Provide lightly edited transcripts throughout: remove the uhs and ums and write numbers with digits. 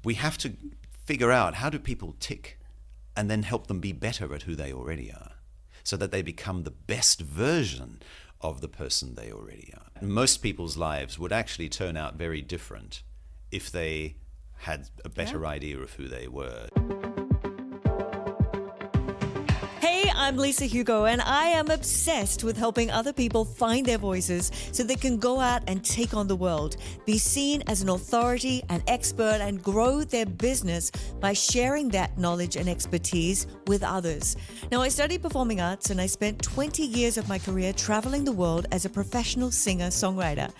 We have to figure out, how do people tick, and then help them be better at who they already are, so that they become the best version of the person they already are. Most people's lives would actually turn out very different if they had a better idea of who they were. Hey, I'm Lisa Hugo, and I am obsessed with helping other people find their voices so they can go out and take on the world, be seen as an authority, an expert, and grow their business by sharing that knowledge and expertise with others. Now, I studied performing arts, and I spent 20 years of my career traveling the world as a professional singer-songwriter.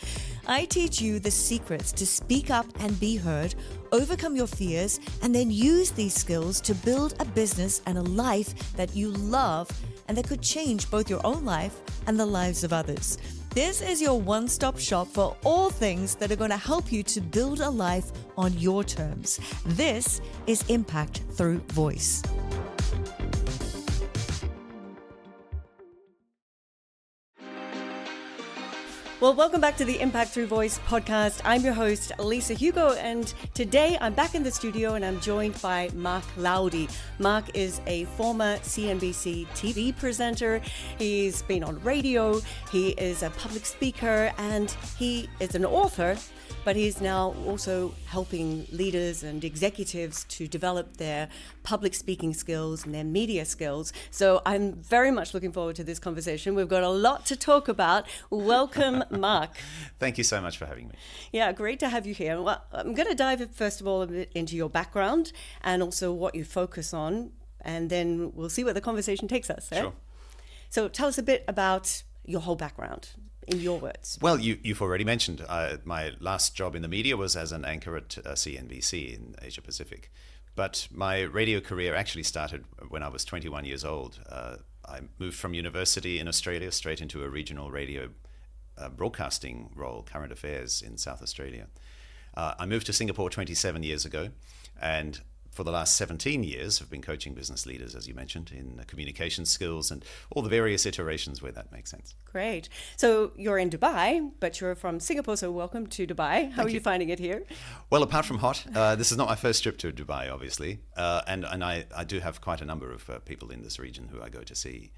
I teach you the secrets to speak up and be heard, overcome your fears, and then use these skills to build a business and a life that you love and that could change both your own life and the lives of others. This is your one-stop shop for all things that are going to help you to build a life on your terms. This is Impact Through Voice. Well, welcome back to the Impact Through Voice podcast. I'm your host, Lisa Hugo, and today I'm back in the studio and I'm joined by Mark Laudi. Mark is a former CNBC TV presenter. He's been on radio, he is a public speaker, and he is an author, but he's now also helping leaders and executives to develop their public speaking skills and their media skills. So I'm very much looking forward to this conversation. We've got a lot to talk about. Welcome, Mark. Thank you so much for having me. Yeah, great to have you here. Well, I'm going to dive first of all a bit into your background and also what you focus on, and then we'll see where the conversation takes us. Sure. So tell us a bit about your whole background in your words. Well, you've already mentioned my last job in the media was as an anchor at CNBC in Asia Pacific. But my radio career actually started when I was 21 years old. I moved from university in Australia straight into a regional radio broadcasting role, current affairs in South Australia. I moved to Singapore 27 years ago, and for the last 17 years have been coaching business leaders, as you mentioned, in communication skills and all the various iterations where that makes sense. Great. So you're in Dubai, but you're from Singapore, so welcome to Dubai. How are you finding it here? Well, apart from hot, this is not my first trip to Dubai, obviously, and I do have quite a number of people in this region who I go to see.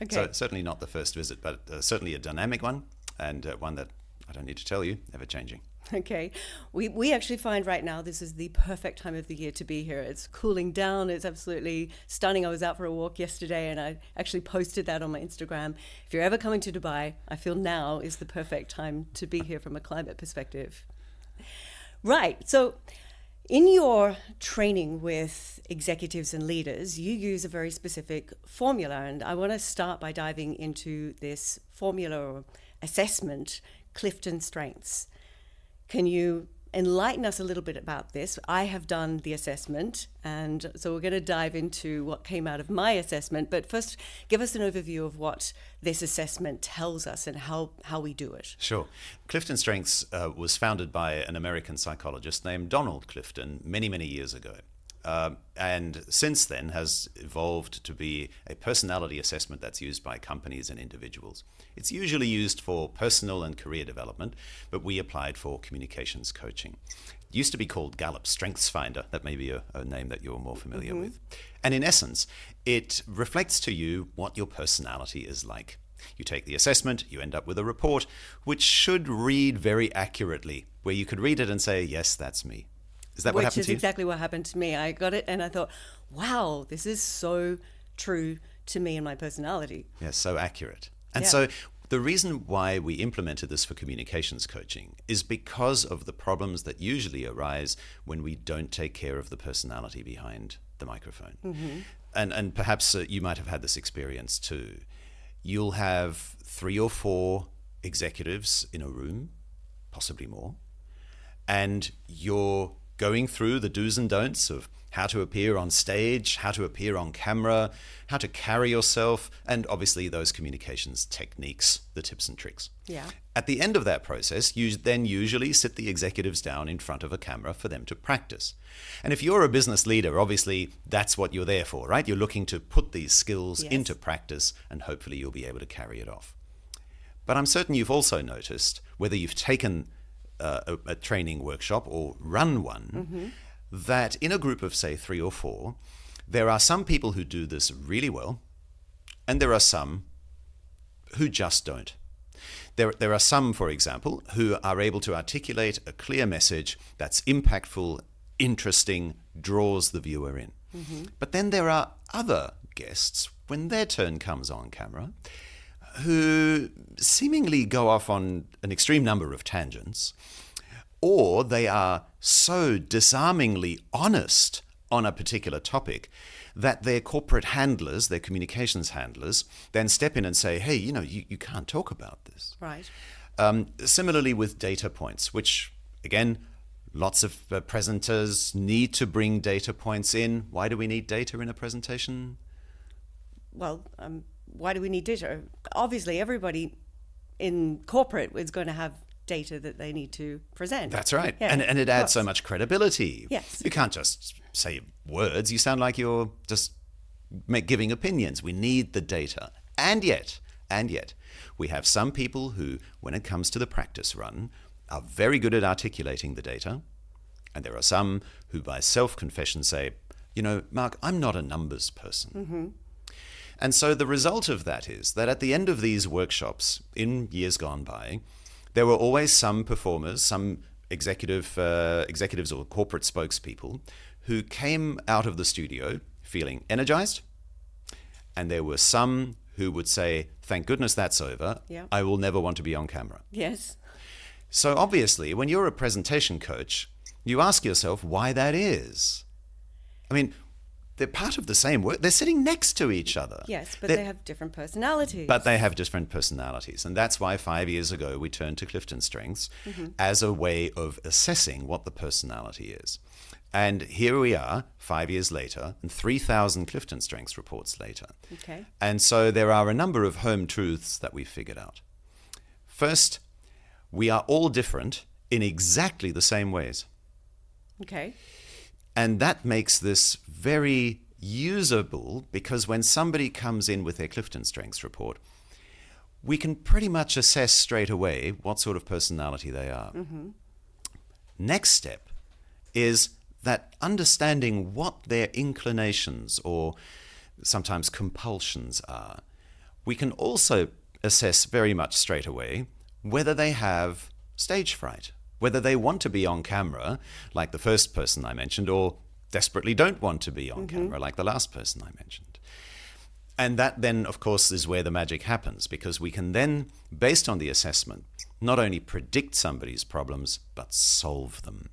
Okay. So certainly not the first visit, but certainly a dynamic one, and one that, I don't need to tell you, ever changing. Okay. We actually find right now this is the perfect time of the year to be here. It's cooling down. It's absolutely stunning. I was out for a walk yesterday and I actually posted that on my Instagram. If you're ever coming to Dubai, I feel now is the perfect time to be here from a climate perspective. Right. So in your training with executives and leaders, you use a very specific formula. And I want to start by diving into this formula or assessment, CliftonStrengths. Can you enlighten us a little bit about this? I have done the assessment, and so we're going to dive into what came out of my assessment. But first, give us an overview of what this assessment tells us and how we do it. Sure. CliftonStrengths was founded by an American psychologist named Donald Clifton many, many years ago. And since then has evolved to be a personality assessment that's used by companies and individuals. It's usually used for personal and career development, but we applied for communications coaching. It used to be called Gallup Strengths Finder. That may be a name that you're more familiar with. And in essence, it reflects to you what your personality is like. You take the assessment, you end up with a report, which should read very accurately, where you could read it and say, yes, that's me. Is that what happened to you? Which is exactly what happened to me. I got it and I thought, wow, this is so true to me and my personality. Yes, so accurate. And so the reason why we implemented this for communications coaching is because of the problems that usually arise when we don't take care of the personality behind the microphone. And perhaps you might have had this experience too. You'll have 3 or 4 executives in a room, possibly more, and you're going through the do's and don'ts of how to appear on stage, how to appear on camera, how to carry yourself, and obviously those communications techniques, the tips and tricks. Yeah. At the end of that process, you then usually sit the executives down in front of a camera for them to practice. And if you're a business leader, obviously that's what you're there for, right? You're looking to put these skills into practice and hopefully you'll be able to carry it off. But I'm certain you've also noticed, whether you've taken a training workshop or run one, that in a group of, say, 3 or 4, there are some people who do this really well, and there are some who just don't. There are some, for example, who are able to articulate a clear message that's impactful, interesting, draws the viewer in. But then there are other guests, when their turn comes on camera, who seemingly go off on an extreme number of tangents, or they are so disarmingly honest on a particular topic that their corporate handlers, their communications handlers, then step in and say, hey, you can't talk about this. Right. Similarly with data points, which, again, lots of presenters need to bring data points in. Why do we need data in a presentation? Well, why do we need data? Obviously, everybody in corporate is going to have data that they need to present. That's right. Yeah, and it adds so much credibility. Yes. You can't just say words. You sound like you're just giving opinions. We need the data. And yet, we have some people who, when it comes to the practice run, are very good at articulating the data. And there are some who, by self-confession, say, Mark, I'm not a numbers person. And so the result of that is that at the end of these workshops, in years gone by, there were always some performers, some executives or corporate spokespeople who came out of the studio feeling energized. And there were some who would say, thank goodness that's over. Yeah. I will never want to be on camera. Yes. So obviously, when you're a presentation coach, you ask yourself why that is. I mean, they're part of the same work. They're sitting next to each other. Yes, but they have different personalities. And that's why 5 years ago we turned to CliftonStrengths as a way of assessing what the personality is. And here we are 5 years later and 3,000 CliftonStrengths reports later. Okay. And so there are a number of home truths that we've figured out. First, we are all different in exactly the same ways. Okay. And that makes this very usable, because when somebody comes in with their CliftonStrengths report, we can pretty much assess straight away what sort of personality they are. Next step is that understanding what their inclinations or sometimes compulsions are. We can also assess very much straight away whether they have stage fright, whether they want to be on camera, like the first person I mentioned, or desperately don't want to be on camera, like the last person I mentioned. And that then, of course, is where the magic happens, because we can then, based on the assessment, not only predict somebody's problems, but solve them.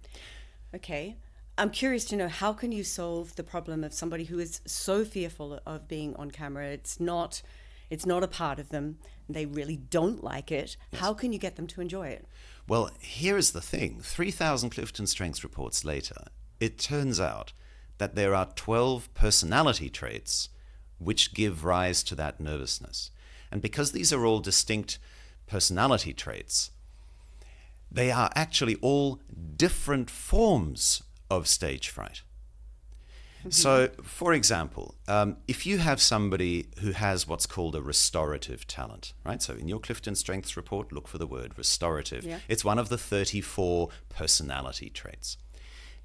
Okay. I'm curious to know, how can you solve the problem of somebody who is so fearful of being on camera? It's not a part of them. They really don't like it. Yes. How can you get them to enjoy it? Well, here is the thing. 3,000 CliftonStrengths reports later, it turns out that there are 12 personality traits which give rise to that nervousness. And because these are all distinct personality traits, they are actually all different forms of stage fright. So, for example, if you have somebody who has what's called a restorative talent, right? So in your CliftonStrengths report, look for the word restorative. Yeah. It's one of the 34 personality traits.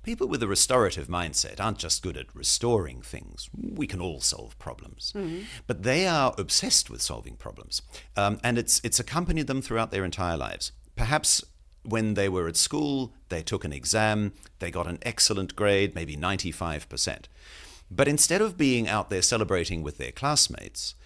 People with a restorative mindset aren't just good at restoring things. We can all solve problems. But they are obsessed with solving problems. And it's accompanied them throughout their entire lives. Perhaps when they were at school, they took an exam, they got an excellent grade, maybe 95%. But instead of being out there celebrating with their classmates,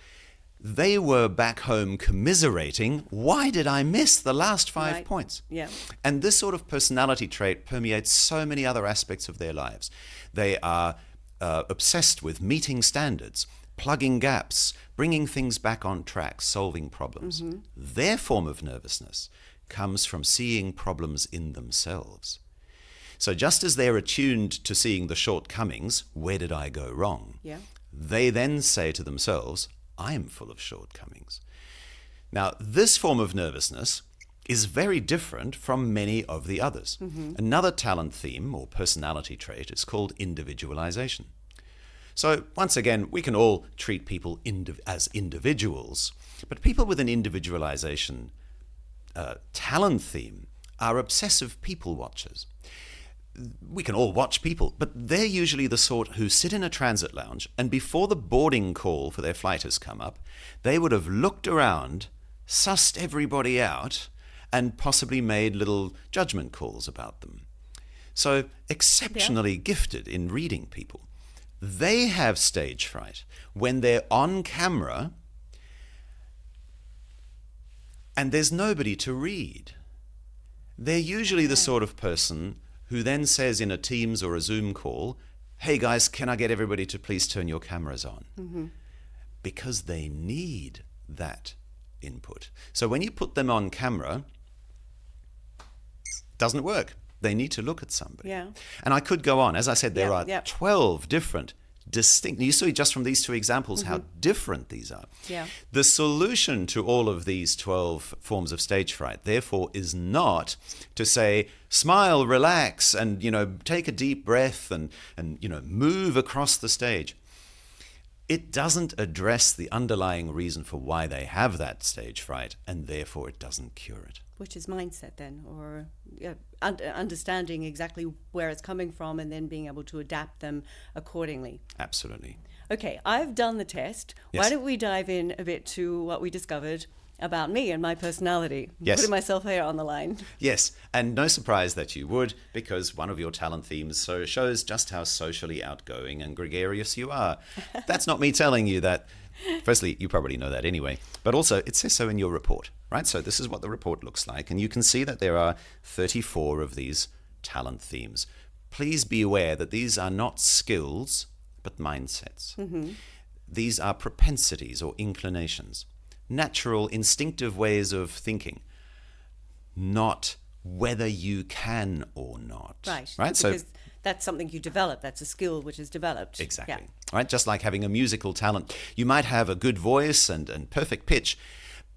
they were back home commiserating, why did I miss the last 5 points? Yeah. And this sort of personality trait permeates so many other aspects of their lives. They are obsessed with meeting standards, plugging gaps, bringing things back on track, solving problems. Their form of nervousness comes from seeing problems in themselves. So just as they're attuned to seeing the shortcomings, where did I go wrong? Yeah. They then say to themselves, I am full of shortcomings. Now, this form of nervousness is very different from many of the others. Another talent theme or personality trait is called individualization. So once again, we can all treat people as individuals, but people with an individualization talent theme are obsessive people watchers. we can all watch people, but they're usually the sort who sit in a transit lounge, and before the boarding call for their flight has come up, they would have looked around, sussed everybody out, and possibly made little judgment calls about them. So exceptionally gifted in reading people. They have stage fright when they're on camera and there's nobody to read. They're usually the sort of person who then says in a Teams or a Zoom call, "Hey guys, can I get everybody to please turn your cameras on?" Mm-hmm. Because they need that input. So when you put them on camera, it doesn't work. They need to look at somebody. Yeah. And I could go on. As I said, there are 12 different distinct. You see just from these two examples how different these are. Yeah. The solution to all of these 12 forms of stage fright, therefore, is not to say, smile, relax, and take a deep breath and move across the stage. It doesn't address the underlying reason for why they have that stage fright, and therefore it doesn't cure it. Which is mindset then, or understanding exactly where it's coming from and then being able to adapt them accordingly. Absolutely. Okay, I've done the test. Yes. Why don't we dive in a bit to what we discovered about me and my personality? Yes. Putting myself here on the line. Yes, and no surprise that you would, because one of your talent themes shows just how socially outgoing and gregarious you are. That's not me telling you that. Firstly, you probably know that anyway, but also it says so in your report, right? So this is what the report looks like, and you can see that there are 34 of these talent themes. Please be aware that these are not skills, but mindsets. Mm-hmm. These are propensities or inclinations, natural, instinctive ways of thinking, not whether you can or not. Right. Right. Because that's something you develop. That's a skill which is developed. Exactly. Yeah. Right. Just like having a musical talent, you might have a good voice and perfect pitch,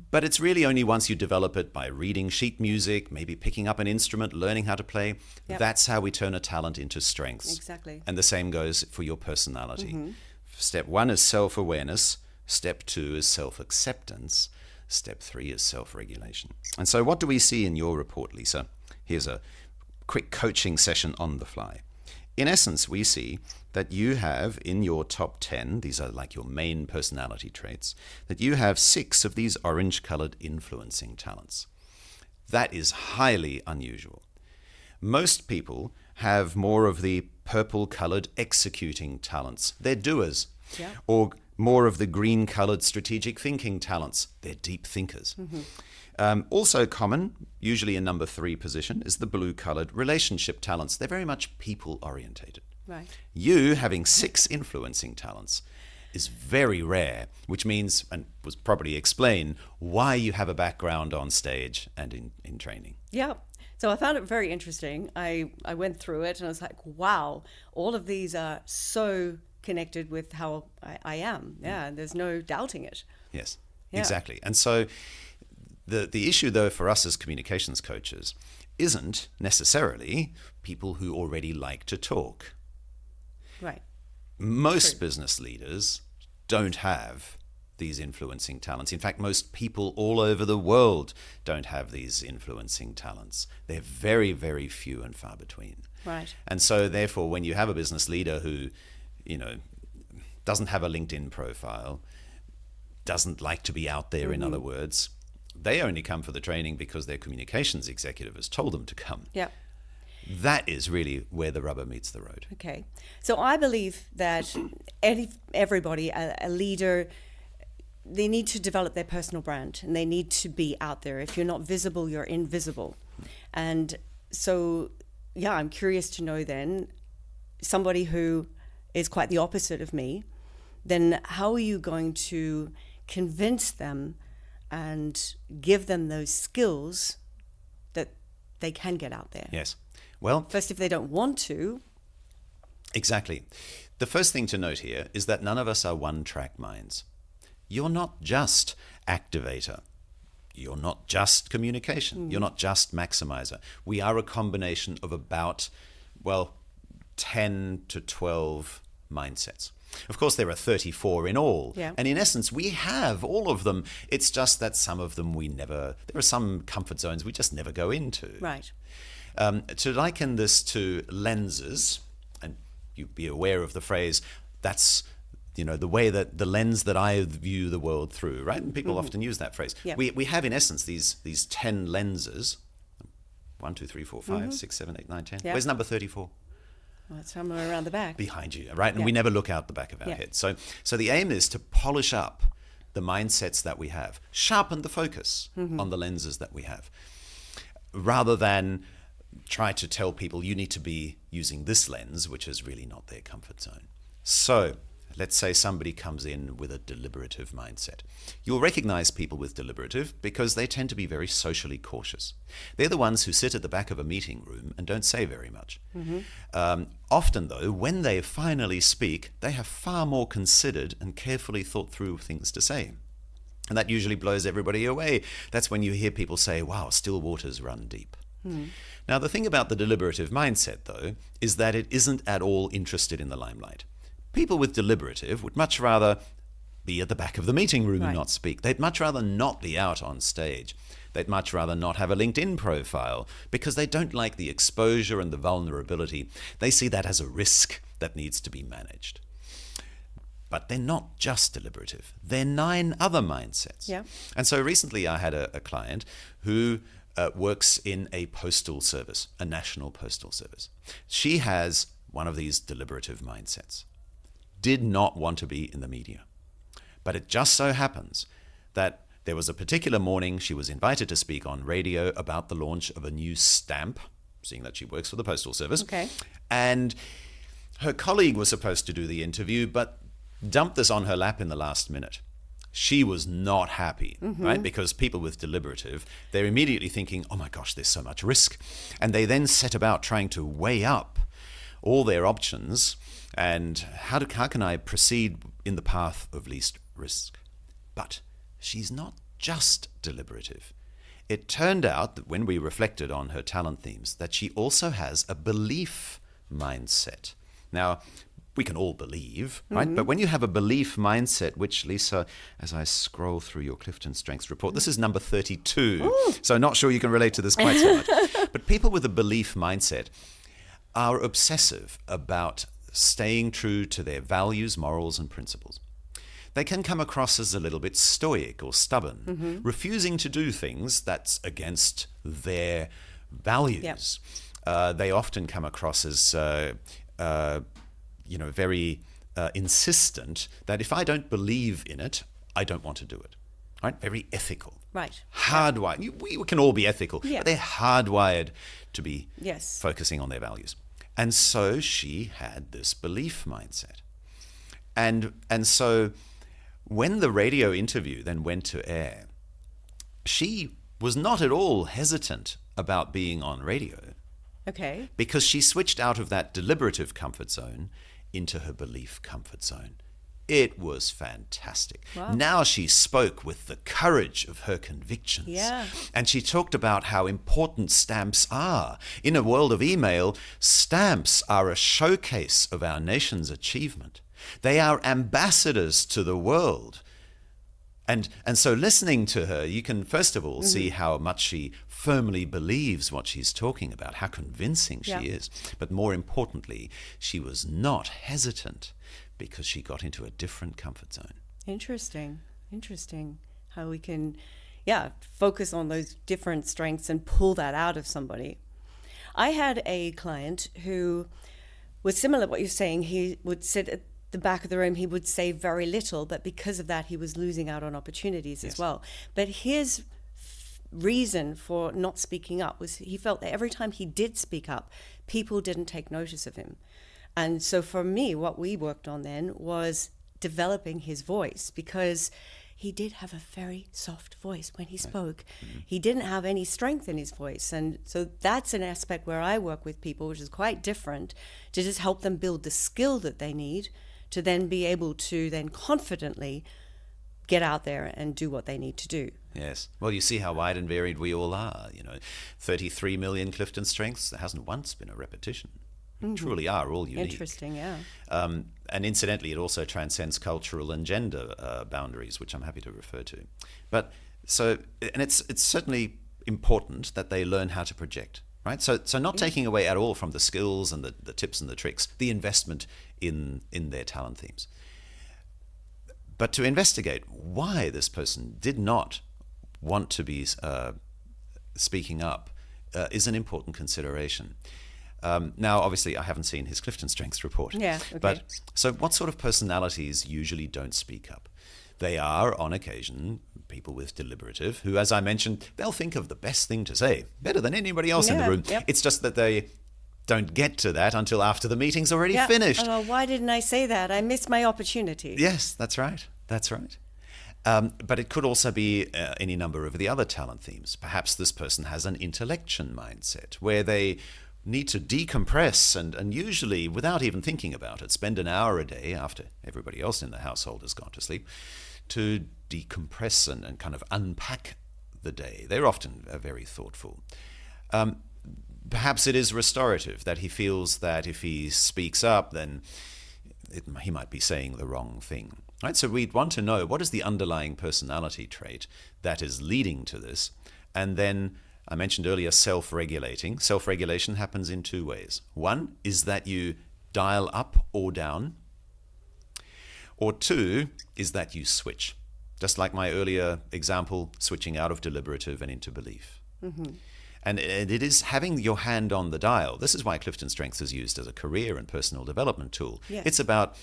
but it's really only once you develop it by reading sheet music, maybe picking up an instrument, learning how to play. Yep. That's how we turn a talent into strengths. Exactly. And the same goes for your personality. Mm-hmm. Step 1 is self-awareness. Step 2 is self-acceptance. Step 3 is self-regulation. And so what do we see in your report, Lisa? Here's a quick coaching session on the fly. In essence, we see that you have in your top 10, these are like your main personality traits, that you have 6 of these orange-colored influencing talents. That is highly unusual. Most people have more of the purple-colored executing talents. They're doers. Yeah. Or more of the green-colored strategic thinking talents. They're deep thinkers. Mm-hmm. Also common, usually in number 3 position, is the blue-colored relationship talents. They're very much people-orientated. Right. You having 6 influencing talents is very rare, which means, and was probably explain, why you have a background on stage and in training. Yeah. So I found it very interesting. I went through it and I was like, wow, all of these are so connected with how I am. Yeah, and there's no doubting it. Yes, exactly. And so the issue, though, for us as communications coaches isn't necessarily people who already like to talk. Right. Most business leaders don't have these influencing talents. In fact, most people all over the world don't have these influencing talents. They're very, very few and far between. Right. And so, therefore, when you have a business leader who, doesn't have a LinkedIn profile, doesn't like to be out there, in other words, they only come for the training because their communications executive has told them to come. Yeah. That is really where the rubber meets the road. Okay. So I believe that everybody, a leader, they need to develop their personal brand and they need to be out there. If you're not visible, you're invisible. And so, yeah, I'm curious to know then, somebody who is quite the opposite of me, then how are you going to convince them and give them those skills that they can get out there? Yes. Well, first, if they don't want to. Exactly. The first thing to note here is that none of us are one-track minds. You're not just activator. You're not just communication. You're not just maximizer. We are a combination of about, 10 to 12 mindsets. Of course, there are 34 in all. Yeah. And in essence, we have all of them. It's just that some of them there are some comfort zones we just never go into. Right. To liken this to lenses, and you'd be aware of the phrase, that's the way that the lens that I view the world through, right? And people often use that phrase. Yeah. We have, in essence, these 10 lenses. 1, 2, 3, 4, 5, 6, 7, 8, 9, 10. Yeah. Where's number 34? Well, it's somewhere around the back. Behind you, right? And Yeah. we never look out the back of our head. So the aim is to polish up the mindsets that we have, sharpen the focus on the lenses that we have, rather than try to tell people you need to be using this lens, which is really not their comfort zone. So let's say somebody comes in with a deliberative mindset. You'll recognize people with deliberative because they tend to be very socially cautious. They're the ones who sit at the back of a meeting room and don't say very much. Often, though, when they finally speak, they have far more considered and carefully thought through things to say. And that usually blows everybody away. That's when you hear people say, wow, still waters run deep. Now, the thing about the deliberative mindset, though, is that it isn't at all interested in the limelight. People with deliberative would much rather be at the back of the meeting room and not speak. They'd much rather not be out on stage. They'd much rather not have a LinkedIn profile because they don't like the exposure and the vulnerability. They see that as a risk that needs to be managed. But they're not just deliberative. They're 9 other mindsets. Yeah. And so recently I had a client who works in a postal service, a national postal service. She has one of these deliberative mindsets. Did not want to be in the media. But it just so happens that there was a particular morning she was invited to speak on radio about the launch of a new stamp, seeing that she works for the Postal Service. Okay. And her colleague was supposed to do the interview, but dumped this on her lap in the last minute. She was not happy, right? Because people with deliberative, they're immediately thinking, oh my gosh, there's so much risk. And they then set about trying to weigh up all their options and how can I proceed in the path of least risk? But she's not just deliberative. It turned out that when we reflected on her talent themes, that she also has a belief mindset. Now, we can all believe, right? But when you have a belief mindset, which, Lisa, as I scroll through your CliftonStrengths report, this is number 32, so not sure you can relate to this quite so much. But people with a belief mindset are obsessive about staying true to their values, morals, and principles. They can come across as a little bit stoic or stubborn, refusing to do things that's against their values. Yep. They often come across as very insistent that if I don't believe in it, I don't want to do it. Right? Very ethical. Right. Hardwired. We can all be ethical, but they're hardwired to be focusing on their values. And so she had this belief mindset. And so when the radio interview then went to air, she was not at all hesitant about being on radio. Okay. Because she switched out of that deliberative comfort zone into her belief comfort zone. It was fantastic. Wow. Now she spoke with the courage of her convictions. Yeah. And she talked about how important stamps are. In a world of email, stamps are a showcase of our nation's achievement. They are ambassadors to the world. And so listening to her, you can first of all see how much she firmly believes what she's talking about, how convincing she is. But more importantly, she was not hesitant because she got into a different comfort zone. Interesting. How we can, focus on those different strengths and pull that out of somebody. I had a client who was similar to what you're saying. He would sit at the back of the room, he would say very little, but because of that, he was losing out on opportunities as well. But his reason for not speaking up was he felt that every time he did speak up, people didn't take notice of him. And so for me, what we worked on then was developing his voice, because he did have a very soft voice when he spoke. He didn't have any strength in his voice. And so that's an aspect where I work with people, which is quite different, to just help them build the skill that they need to then be able to then confidently get out there and do what they need to do. Yes. Well, you see how wide and varied we all are. 33 million CliftonStrengths. There hasn't once been a repetition. We truly are all unique. Interesting, yeah. And incidentally, it also transcends cultural and gender boundaries, which I'm happy to refer to. But so, and it's certainly important that they learn how to project. right? So not taking away at all from the skills and the tips and the tricks, the investment in their talent themes. But to investigate why this person did not want to be speaking up is an important consideration. Now, obviously, I haven't seen his CliftonStrengths report. Yeah, okay. But so what sort of personalities usually don't speak up? They are, on occasion, people with deliberative, who, as I mentioned, they'll think of the best thing to say, better than anybody else in the room. Yep. It's just that they don't get to that until after the meeting's already finished. Oh, why didn't I say that? I missed my opportunity. Yes, that's right. That's right. But it could also be any number of the other talent themes. Perhaps this person has an intellection mindset where they need to decompress and usually, without even thinking about it, spend an hour a day after everybody else in the household has gone to sleep to decompress and kind of unpack the day. They're often very thoughtful. Perhaps it is restorative, that he feels that if he speaks up, then he might be saying the wrong thing. Right? So we'd want to know what is the underlying personality trait that is leading to this. And then I mentioned earlier self-regulating. Self-regulation happens in two ways. One is that you dial up or down. Or two is that you switch. Just like my earlier example, switching out of deliberative and into belief. Mm-hmm. And it is having your hand on the dial. This is why CliftonStrengths is used as a career and personal development tool. Yes. It's about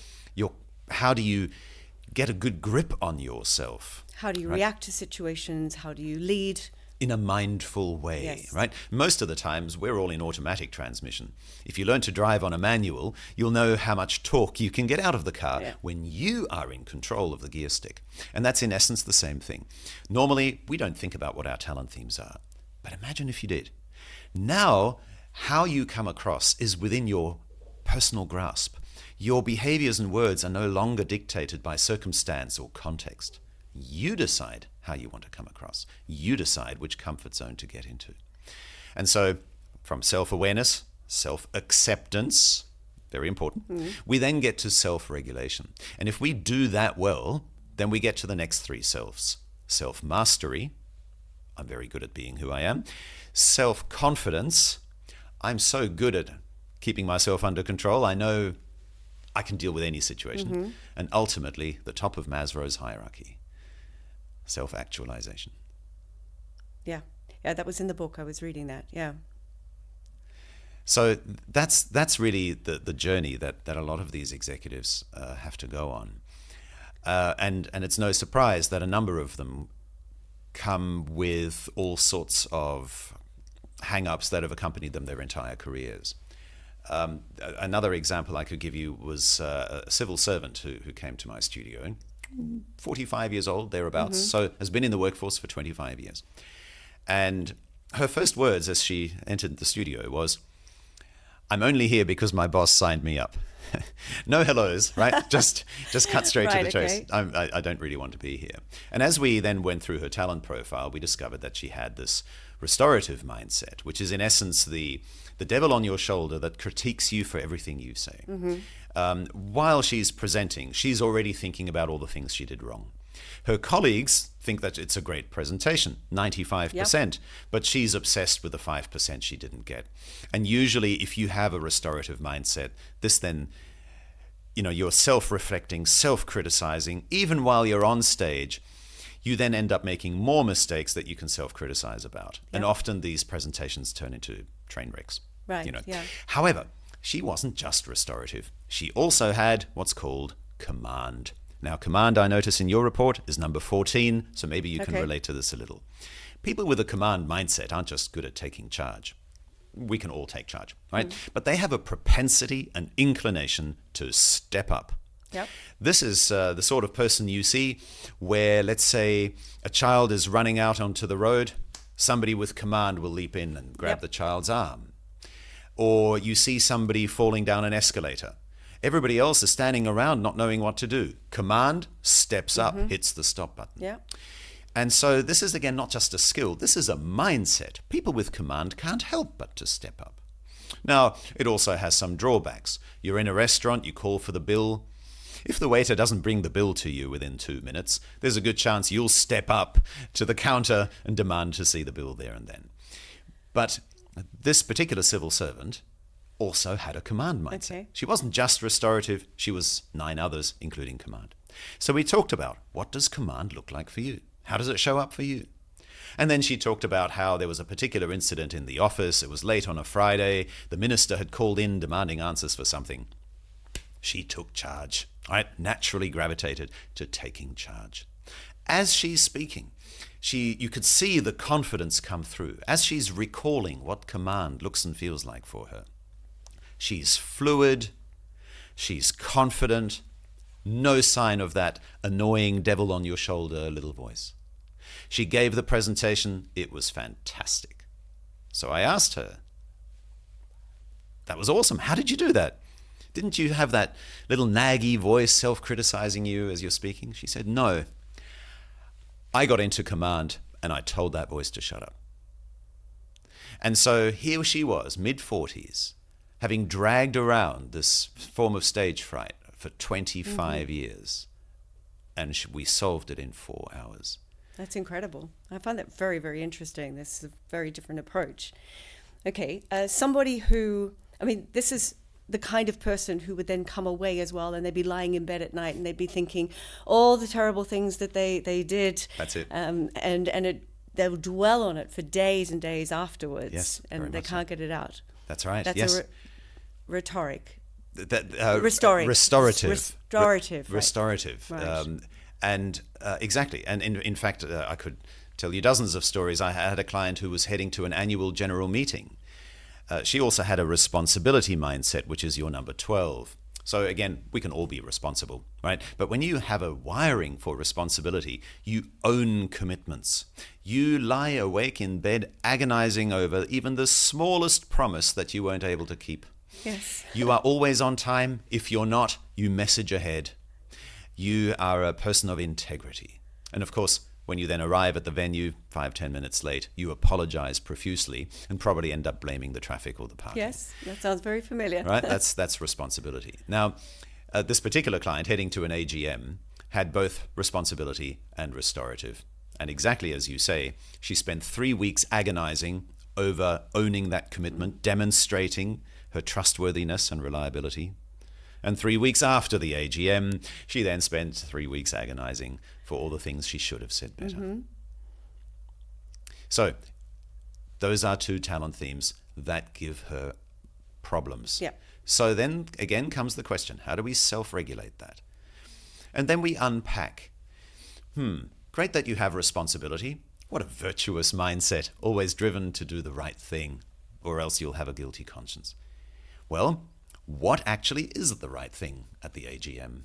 how do you get a good grip on yourself? How do you react to situations? How do you lead? In a mindful way, yes. Right? Most of the times, we're all in automatic transmission. If you learn to drive on a manual, you'll know how much torque you can get out of the car when you are in control of the gear stick. And that's in essence the same thing. Normally, we don't think about what our talent themes are. But imagine if you did. Now, how you come across is within your personal grasp. Your behaviors and words are no longer dictated by circumstance or context. You decide how you want to come across. You decide which comfort zone to get into. And so from self-awareness, self-acceptance, very important, we then get to self-regulation. And if we do that well, then we get to the next three selves. Self-mastery, I'm very good at being who I am. Self-confidence, I'm so good at keeping myself under control. I know I can deal with any situation. Mm-hmm. And ultimately, the top of Maslow's hierarchy, self-actualization. Yeah, that was in the book. I was reading that, yeah. So that's really the journey that a lot of these executives have to go on. And it's no surprise that a number of them come with all sorts of hang-ups that have accompanied them their entire careers. Another example I could give you was a civil servant who came to my studio, 45 years old, thereabouts, so has been in the workforce for 25 years. And her first words as she entered the studio was, "I'm only here because my boss signed me up." No hellos, right? Just cut straight to the chase. Okay. I don't really want to be here. And as we then went through her talent profile, we discovered that she had this restorative mindset, which is in essence the devil on your shoulder that critiques you for everything you say. Mm-hmm. While she's presenting, she's already thinking about all the things she did wrong. Her colleagues think that it's a great presentation, 95%, but she's obsessed with the 5% she didn't get. And usually if you have a restorative mindset, this then, you're self-reflecting, self-criticizing, even while you're on stage, you then end up making more mistakes that you can self-criticize about. Yep. And often these presentations turn into train wrecks. Right, However, she wasn't just restorative. She also had what's called command. Now, command, I notice in your report, is number 14, so maybe you can relate to this a little. People with a command mindset aren't just good at taking charge. We can all take charge, right? But they have a propensity, an inclination to step up. Yep. This is the sort of person you see where, let's say, a child is running out onto the road, somebody with command will leap in and grab the child's arm. Or you see somebody falling down an escalator. Everybody else is standing around not knowing what to do. Command, steps up, hits the stop button. Yeah. And so this is, again, not just a skill. This is a mindset. People with command can't help but to step up. Now, it also has some drawbacks. You're in a restaurant, you call for the bill. If the waiter doesn't bring the bill to you within 2 minutes, there's a good chance you'll step up to the counter and demand to see the bill there and then. But This particular civil servant also had a command mindset. Okay. She wasn't just restorative, she was 9 others, including command. So we talked about, what does command look like for you? How does it show up for you? And then she talked about how there was a particular incident in the office. It was late on a Friday. The minister had called in demanding answers for something. She took charge, right? Naturally gravitated to taking charge. As she's speaking, you could see the confidence come through. As she's recalling what command looks and feels like for her, she's fluid, she's confident, no sign of that annoying devil on your shoulder little voice. She gave the presentation. It was fantastic. So I asked her, that was awesome. How did you do that? Didn't you have that little naggy voice self-criticizing you as you're speaking? She said, no. I got into command and I told that voice to shut up. And so here she was, mid-40s, having dragged around this form of stage fright for 25 years. And we solved it in 4 hours. That's incredible. I find that very, very interesting. This is a very different approach. Okay, somebody who, this is the kind of person who would then come away as well, and they'd be lying in bed at night and they'd be thinking all the terrible things that they did. That's it. They'll dwell on it for days and days afterwards. Yes, and they can't get it out. That's right. That's yes. a rhetoric. Restorative. Restorative. Restorative. Right. Exactly. And in fact, I could tell you dozens of stories. I had a client who was heading to an annual general meeting. She also had a responsibility mindset, which is your number 12. So again, we can all be responsible, right? But when you have a wiring for responsibility, you own commitments. You lie awake in bed agonizing over even the smallest promise that you weren't able to keep. Yes. You are always on time. If you're not, you message ahead. You are a person of integrity. And of course, when you then arrive at the venue 5-10 minutes late, you apologize profusely and probably end up blaming the traffic or the parking. Yes, that sounds very familiar. Right? That's responsibility. Now, this particular client heading to an AGM had both responsibility and restorative. And exactly as you say, she spent 3 weeks agonizing over owning that commitment, demonstrating her trustworthiness and reliability. And 3 weeks after the AGM, she then spent 3 weeks agonizing for all the things she should have said better. Mm-hmm. So those are 2 talent themes that give her problems. Yeah. So then again comes the question, how do we self-regulate that? And then we unpack. Great that you have responsibility. What a virtuous mindset, always driven to do the right thing, or else you'll have a guilty conscience. Well, what actually is the right thing at the AGM?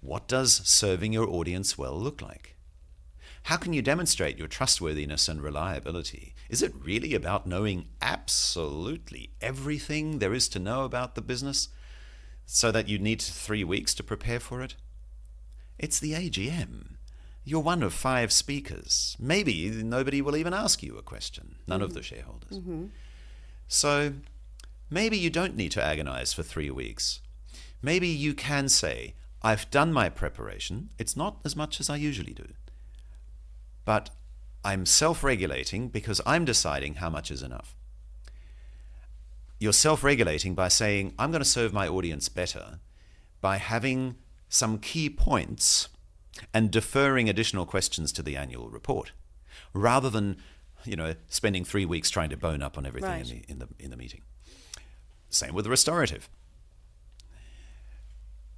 What does serving your audience well look like? How can you demonstrate your trustworthiness and reliability? Is it really about knowing absolutely everything there is to know about the business so that you need 3 weeks to prepare for it? It's the AGM. You're one of 5 speakers. Maybe nobody will even ask you a question, none of the shareholders. Mm-hmm. So maybe you don't need to agonize for 3 weeks. Maybe you can say, I've done my preparation. It's not as much as I usually do. But I'm self-regulating because I'm deciding how much is enough. You're self-regulating by saying, I'm going to serve my audience better by having some key points and deferring additional questions to the annual report, rather than, spending 3 weeks trying to bone up on everything right. in the meeting. Same with restorative.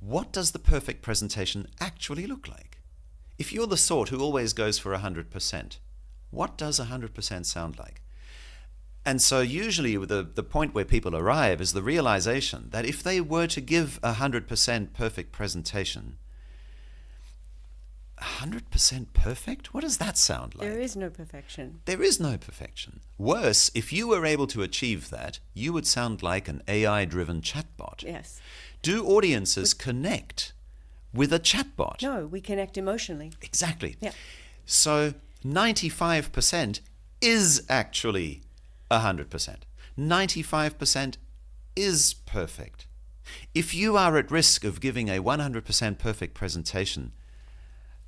What does the perfect presentation actually look like? If you're the sort who always goes for 100%, what does 100% sound like? And so usually the point where people arrive is the realization that if they were to give 100% perfect presentation, 100% perfect? What does that sound like? There is no perfection. There is no perfection. Worse, if you were able to achieve that, you would sound like an AI-driven chatbot. Yes. Do audiences connect with a chatbot? No, we connect emotionally. Exactly. Yeah. So 95% is actually 100%. 95% is perfect. If you are at risk of giving a 100% perfect presentation,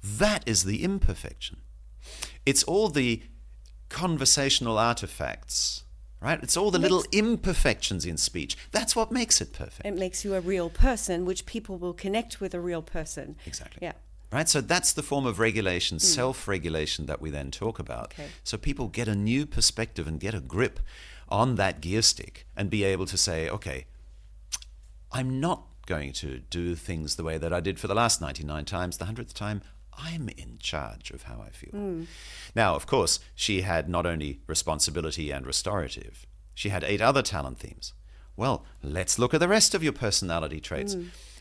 that is the imperfection. It's all the conversational artifacts right? It's all the little imperfections in speech. That's what makes it perfect. It makes you a real person, which people will connect with a real person. Exactly. Yeah. Right? So that's the form of regulation, self-regulation that we then talk about. Okay. So people get a new perspective and get a grip on that gear stick and be able to say, okay, I'm not going to do things the way that I did for the last 99 times. The 100th time, I'm in charge of how I feel. Now, of course, she had not only responsibility and restorative, she had 8 other talent themes. Well, let's look at the rest of your personality traits.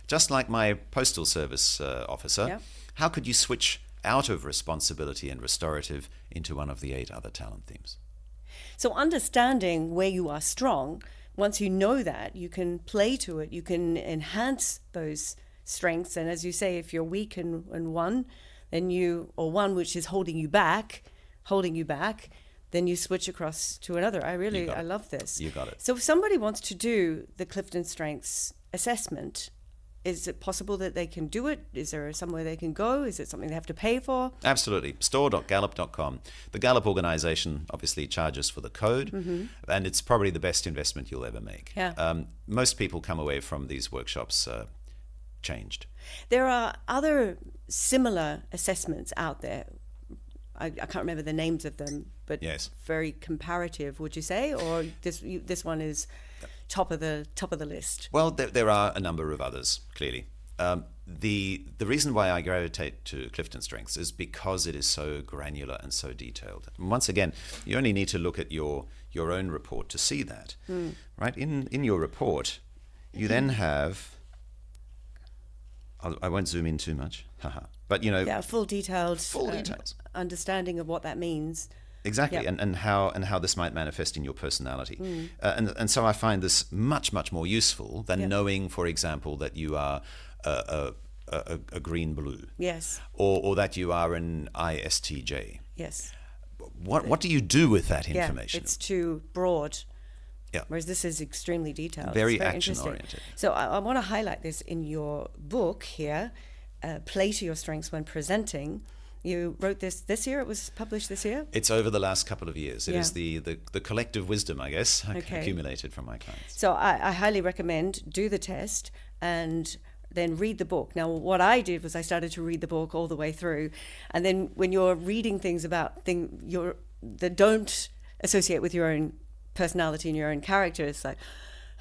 Just like my postal service officer, how could you switch out of responsibility and restorative into one of the 8 other talent themes? So understanding where you are strong, once you know that, you can play to it, you can enhance those strengths. And as you say, if you're weak in one, then or one which is holding you back, then you switch across to another. I love this. You got it. So if somebody wants to do the CliftonStrengths assessment, is it possible that they can do it? Is there somewhere they can go? Is it something they have to pay for? Absolutely. Store.gallup.com. The Gallup organization obviously charges for the code, and it's probably the best investment you'll ever make. Yeah. Most people come away from these workshops changed. There are other similar assessments out there. I can't remember the names of them, but yes, very comparative, would you say? Or this one is top of the list? Well, there are a number of others, clearly. The reason why I gravitate to CliftonStrengths is because it is so granular and so detailed. And once again, you only need to look at your own report to see that. Right? In your report, you then have... I won't zoom in too much, but full details understanding of what that means. Exactly, and how this might manifest in your personality, and so I find this much more useful than knowing, for example, that you are a green blue, yes, or that you are an ISTJ. Yes. What do you do with that information? It's too broad. Yeah. Whereas this is extremely detailed. Very action-oriented. So I want to highlight this in your book here, Play to Your Strengths When Presenting. You wrote this year? It was published this year? It's over the last couple of years. It is the collective wisdom, I guess, accumulated from my clients. So I highly recommend do the test and then read the book. Now, what I did was I started to read the book all the way through. And then when you're reading things about that don't associate with your own personality and your own character, it's like,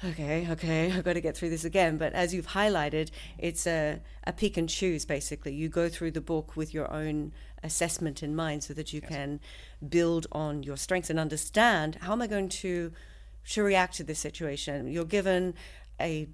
okay, I've got to get through this again. But as you've highlighted, it's a pick and choose, basically. You go through the book with your own assessment in mind so that you can build on your strengths and understand, how am I going to react to this situation? You're given a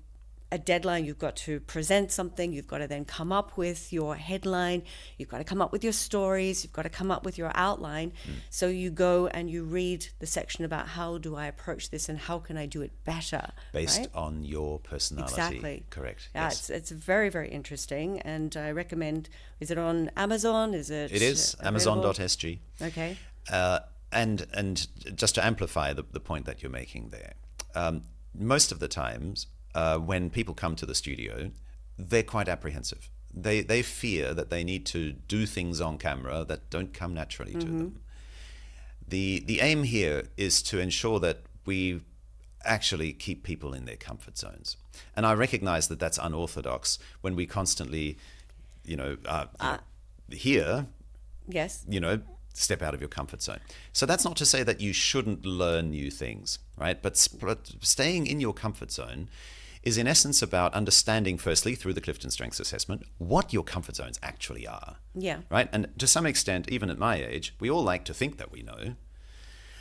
deadline, you've got to present something, you've got to then come up with your headline, you've got to come up with your stories, you've got to come up with your outline. So you go and you read the section about how do I approach this and how can I do it better. Based on your personality. Exactly. Correct. Yeah, yes. It's very, very interesting, and I recommend, is it on Amazon? It is, Amazon.sg. Okay. And just to amplify the point that you're making there, most of the times, when people come to the studio, they're quite apprehensive. They fear that they need to do things on camera that don't come naturally to them. The aim here is to ensure that we actually keep people in their comfort zones. And I recognize that that's unorthodox when we constantly, here, yes, step out of your comfort zone. So that's not to say that you shouldn't learn new things, right? But staying in your comfort zone is in essence about understanding, firstly, through the CliftonStrengths assessment, what your comfort zones actually are. Yeah. Right? And to some extent, even at my age, we all like to think that we know,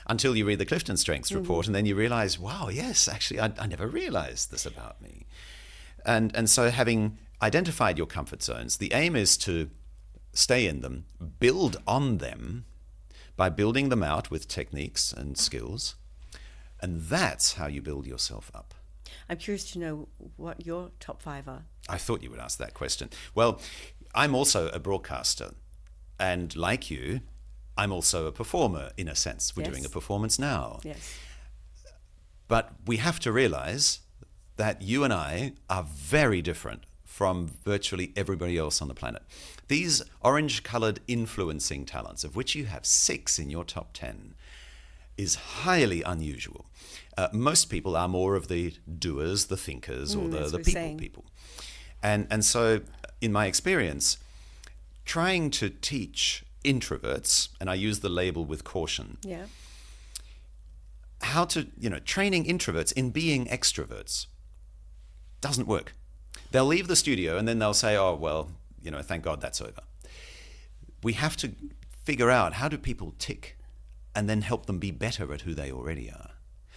until you read the CliftonStrengths report, and then you realize, wow, yes, actually, I never realized this about me. And so having identified your comfort zones, the aim is to stay in them, build on them by building them out with techniques and skills, and that's how you build yourself up. I'm curious to know what your top 5 are. I thought you would ask that question. Well, I'm also a broadcaster, and like you, I'm also a performer in a sense. We're doing a performance now. Yes. But we have to realize that you and I are very different from virtually everybody else on the planet. These orange-colored influencing talents, of which you have 6 in your top 10, is highly unusual. Most people are more of the doers, the thinkers, or the people. And so, in my experience, trying to teach introverts, and I use the label with caution, how to, training introverts in being extroverts doesn't work. They'll leave the studio and then they'll say, oh, well, thank God that's over. We have to figure out, how do people tick, and then help them be better at who they already are,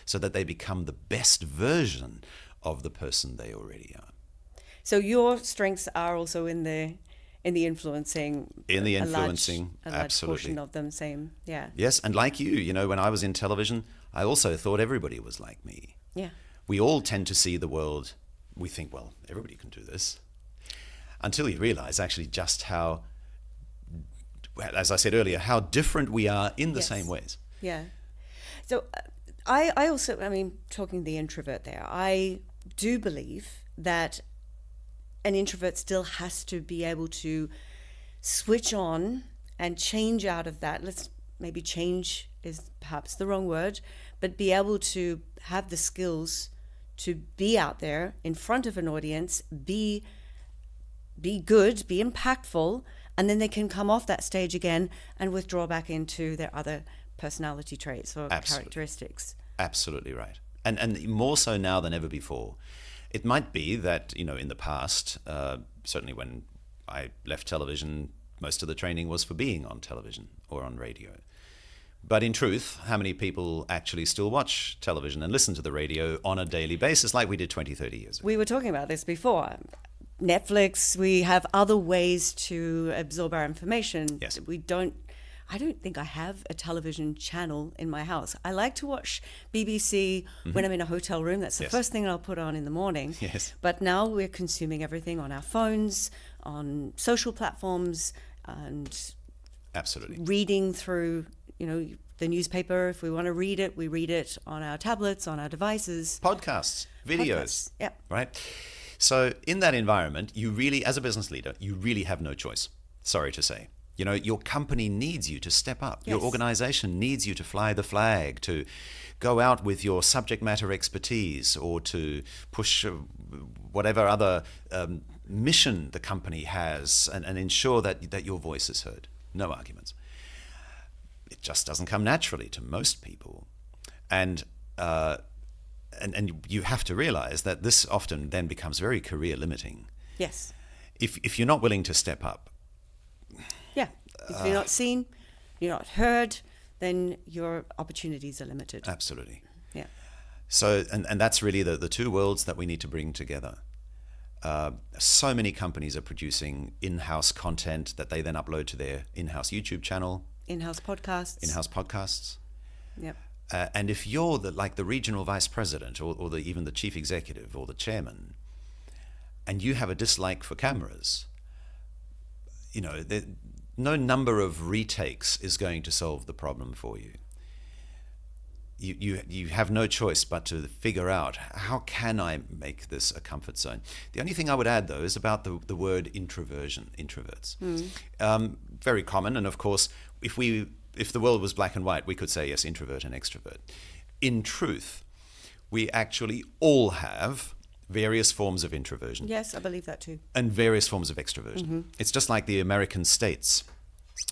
so that they become the best version of the person they already are. So your strengths are also in the influencing. In the a influencing, large absolutely. portion of them, same, yeah. Yes, and like you, when I was in television, I also thought everybody was like me. Yeah. We all tend to see the world, we think, well, everybody can do this. Until you realize actually just how, as I said earlier, how different we are in the same ways. Yeah. So I also, talking the introvert there, I do believe that an introvert still has to be able to switch on and change out of that. Maybe change is perhaps the wrong word, but be able to have the skills to be out there in front of an audience, be good, be impactful, and then they can come off that stage again and withdraw back into their other personality traits or characteristics. Absolutely right. And more so now than ever before. It might be that, in the past, certainly when I left television, most of the training was for being on television or on radio. But in truth, how many people actually still watch television and listen to the radio on a daily basis like we did 20, 30 years ago? We were talking about this before. Netflix, we have other ways to absorb our information. Yes. I don't think I have a television channel in my house. I like to watch BBC when I'm in a hotel room. That's the first thing I'll put on in the morning. Yes. But now we're consuming everything on our phones, on social platforms, and Absolutely. reading through, the newspaper. If we want to read it, we read it on our tablets, on our devices. Podcasts, videos. Yeah. Right? So in that environment, you really, as a business leader, you really have no choice. Sorry to say. Your company needs you to step up. Yes. Your organization needs you to fly the flag, to go out with your subject matter expertise, or to push whatever other mission the company has, and ensure that your voice is heard. No arguments. It just doesn't come naturally to most people. And you have to realize that this often then becomes very career limiting. Yes. If you're not willing to step up. Yeah. If you're not seen, you're not heard, then your opportunities are limited. Absolutely. Yeah. So, and that's really the two worlds that we need to bring together. So many companies are producing in-house content that they then upload to their in-house YouTube channel. In-house podcasts. Yep. And if you're the regional vice president or even the chief executive or the chairman, and you have a dislike for cameras, no number of retakes is going to solve the problem for you. You have no choice but to figure out, how can I make this a comfort zone? The only thing I would add, though, is about the word introversion, introverts. Very common, and of course, if the world was black and white, we could say, yes, introvert and extrovert. In truth, we actually all have various forms of introversion. Yes, I believe that too. And various forms of extroversion. It's just like the American states.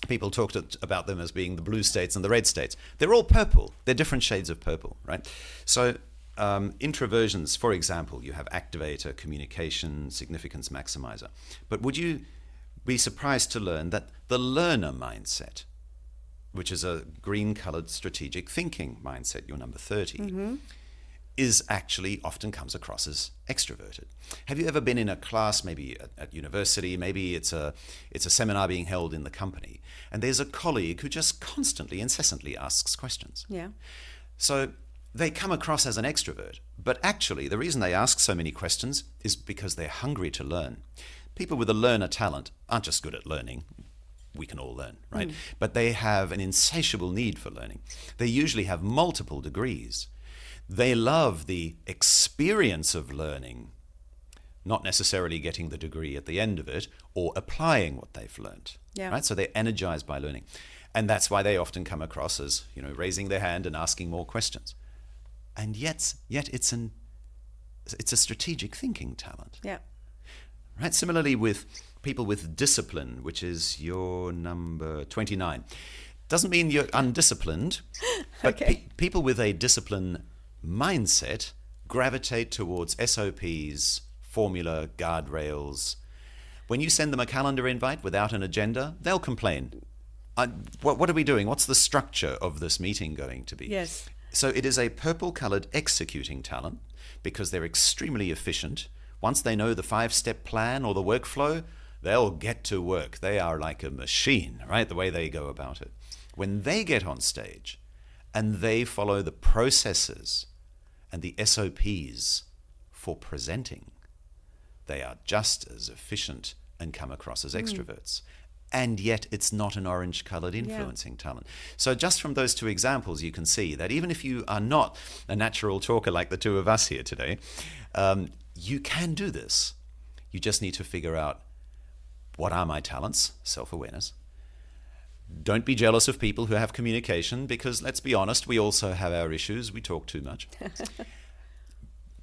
People talked about them as being the blue states and the red states. They're all purple. They're different shades of purple, right? So introversions, for example, you have activator, communication, significance maximizer. But would you be surprised to learn that the learner mindset, which is a green-colored strategic thinking mindset, your number 30, is actually often comes across as extroverted. Have you ever been in a class, maybe at university, maybe it's a seminar being held in the company, and there's a colleague who just constantly, incessantly asks questions? Yeah. So they come across as an extrovert, but actually the reason they ask so many questions is because they're hungry to learn. People with a learner talent aren't just good at learning. We can all learn, right? But they have an insatiable need for learning. They usually have multiple degrees. They love the experience of learning, not necessarily getting the degree at the end of it or applying what they've learned. Yeah. Right? So they're energized by learning. And that's why they often come across as, raising their hand and asking more questions. And yet it's a strategic thinking talent. Yeah. Right? Similarly with people with discipline, which is your number 29. Doesn't mean you're undisciplined, but Okay. people with a discipline mindset gravitate towards SOPs, formula, guardrails. When you send them a calendar invite without an agenda, they'll complain. What are we doing? What's the structure of this meeting going to be? Yes. So it is a purple-colored executing talent because they're extremely efficient. Once they know the 5-step plan or the workflow, they'll get to work. They are like a machine, right? The way they go about it. When they get on stage and they follow the processes and the SOPs for presenting, they are just as efficient and come across as extroverts. And yet it's not an orange-colored influencing talent. So just from those two examples, you can see that even if you are not a natural talker like the two of us here today, you can do this. You just need to figure out, what are my talents? Self-awareness. Don't be jealous of people who have communication, because let's be honest, we also have our issues. We talk too much.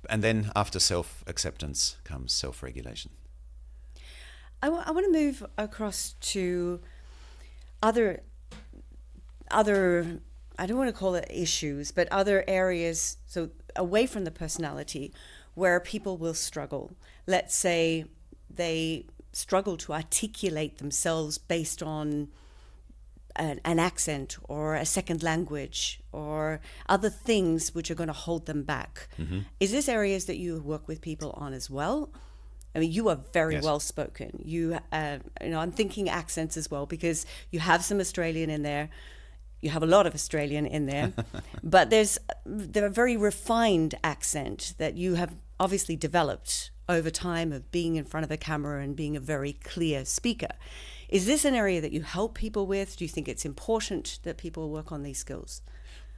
And then after self-acceptance comes self-regulation. I want to move across to other, I don't want to call it issues, but other areas, so away from the personality, where people will struggle. Let's say they struggle to articulate themselves based on an accent or a second language or other things which are going to hold them back. Mm-hmm. Is this areas that you work with people on as well? I mean, you are very well spoken. You know, I'm thinking accents as well, because you have some Australian in there. You have a lot of Australian in there, but there's a very refined accent that you have obviously developed over time of being in front of a camera and being a very clear speaker. Is this an area that you help people with? Do you think it's important that people work on these skills?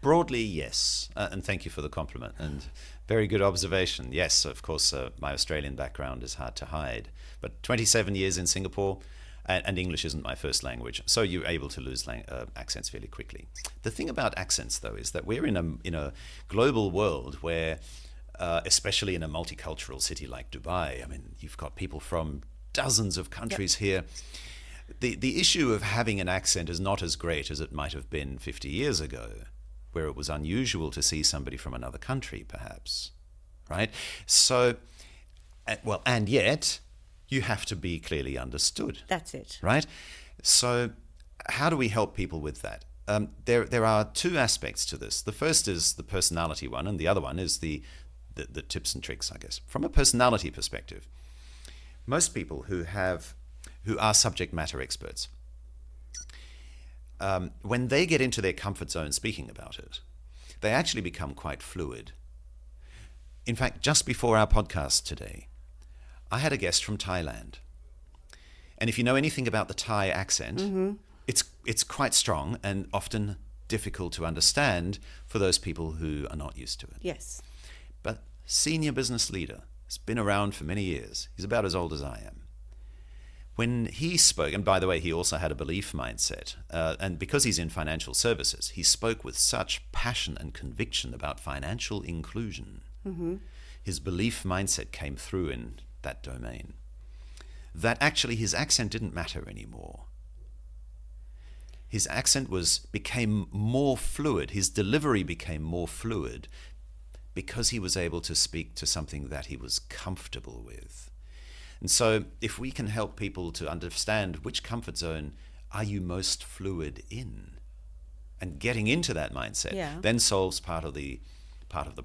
Broadly, yes. And thank you for the compliment. And very good observation. Yes, of course, my Australian background is hard to hide. But 27 years in Singapore, and English isn't my first language, so you're able to lose accents fairly quickly. The thing about accents, though, is that we're in a global world where, especially in a multicultural city like Dubai, I mean, you've got people from dozens of countries here. The issue of having an accent is not as great as it might have been 50 years ago, where it was unusual to see somebody from another country, perhaps, right? So, well, and yet, you have to be clearly understood. That's it. Right? So, how do we help people with that? There are two aspects to this. The first is the personality one, and the other one is the tips and tricks, I guess. From a personality perspective, most people who are subject matter experts, when they get into their comfort zone speaking about it, they actually become quite fluid. In fact, just before our podcast today, I had a guest from Thailand. And if you know anything about the Thai accent, mm-hmm. it's quite strong and often difficult to understand for those people who are not used to it. Yes. But senior business leader, has been around for many years. He's about as old as I am. When he spoke, and by the way, he also had a belief mindset, and because he's in financial services, he spoke with such passion and conviction about financial inclusion. Mm-hmm. His belief mindset came through in that domain, that actually his accent didn't matter anymore. His accent became more fluid, his delivery became more fluid, because he was able to speak to something that he was comfortable with. And so if we can help people to understand which comfort zone are you most fluid in, and getting into that mindset then solves part of the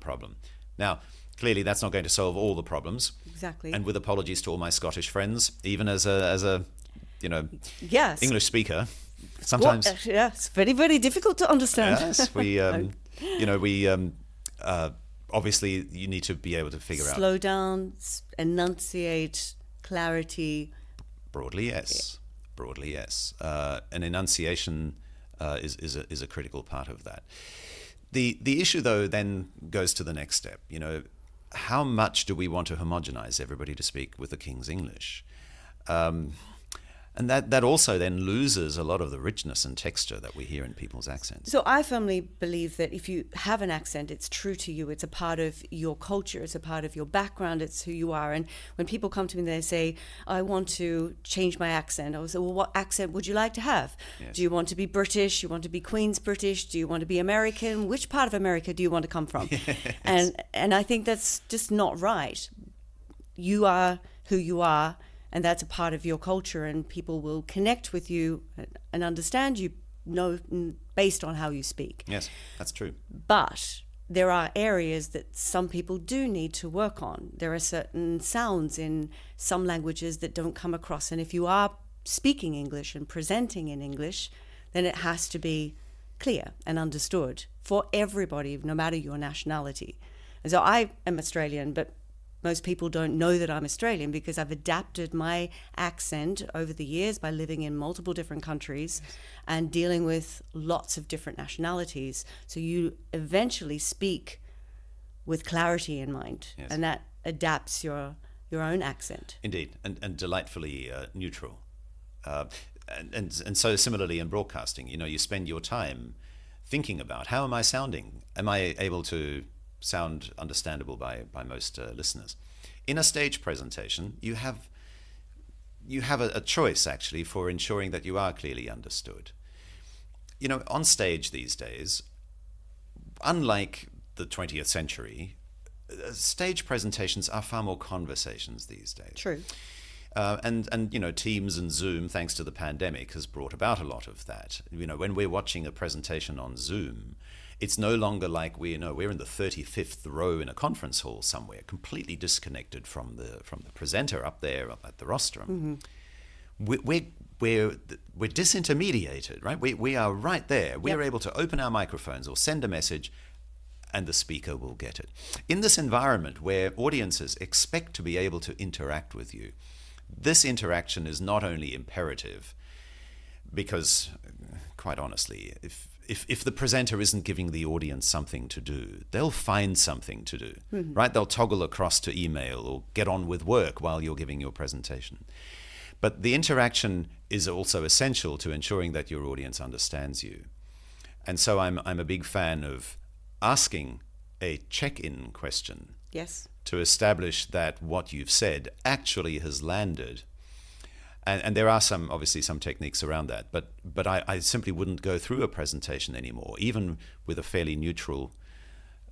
problem. Now, clearly that's not going to solve all the problems. Exactly. And with apologies to all my Scottish friends, even as a yes. English speaker, sometimes it's very, very difficult to understand. Yes, we obviously you need to be able to figure out. Slow down, enunciate, clarity. Broadly, yes. Broadly, yes. An enunciation is a critical part of that. The issue, though, then goes to the next step. You know, how much do we want to homogenize everybody to speak with the King's English? And that also then loses a lot of the richness and texture that we hear in people's accents. So I firmly believe that if you have an accent, it's true to you. It's a part of your culture. It's a part of your background. It's who you are. And when people come to me and they say, I want to change my accent, I will say, well, what accent would you like to have? Yes. Do you want to be British? Do you want to be Queen's British? Do you want to be American? Which part of America do you want to come from? Yes. And I think that's just not right. You are who you are. And that's a part of your culture, and people will connect with you and understand you, based on how you speak. Yes, that's true. But there are areas that some people do need to work on. There are certain sounds in some languages that don't come across. And if you are speaking English and presenting in English, then it has to be clear and understood for everybody, no matter your nationality. And so I am Australian, but most people don't know that I'm Australian because I've adapted my accent over the years by living in multiple different countries and dealing with lots of different nationalities. So you eventually speak with clarity in mind, yes. and that adapts your own accent. Indeed, and delightfully neutral. And so similarly in broadcasting, you spend your time thinking about, how am I sounding? Am I able to sound understandable by most listeners? In a stage presentation, you have a choice actually for ensuring that you are clearly understood. On stage these days, unlike the 20th century, stage presentations are far more conversations these days. True. And Teams and Zoom, thanks to the pandemic, has brought about a lot of that. When we're watching a presentation on Zoom, it's no longer like we're in the 35th row in a conference hall somewhere, completely disconnected from the presenter up there at the rostrum. Mm-hmm. We're disintermediated, right? We are right there. We're able to open our microphones or send a message, and the speaker will get it. In this environment where audiences expect to be able to interact with you, this interaction is not only imperative, because, quite honestly, if the presenter isn't giving the audience something to do, they'll find something to do, mm-hmm. right? They'll toggle across to email or get on with work while you're giving your presentation. But the interaction is also essential to ensuring that your audience understands you. And so I'm a big fan of asking a check-in question. Yes. To establish that what you've said actually has landed. And there are obviously some techniques around that, but I simply wouldn't go through a presentation anymore, even with a fairly neutral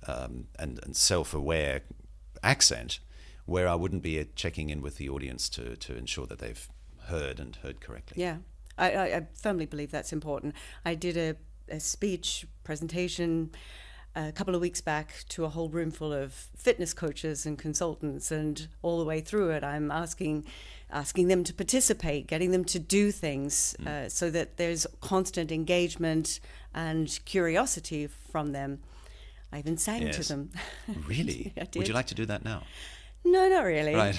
and self-aware accent, where I wouldn't be checking in with the audience to ensure that they've heard correctly. Yeah, I firmly believe that's important. I did a speech presentation a couple of weeks back to a whole room full of fitness coaches and consultants, and all the way through it I'm asking them to participate, getting them to do things so that there's constant engagement and curiosity from them. I even sang to them. Really? I did. Would you like to do that now? No, not really. Right.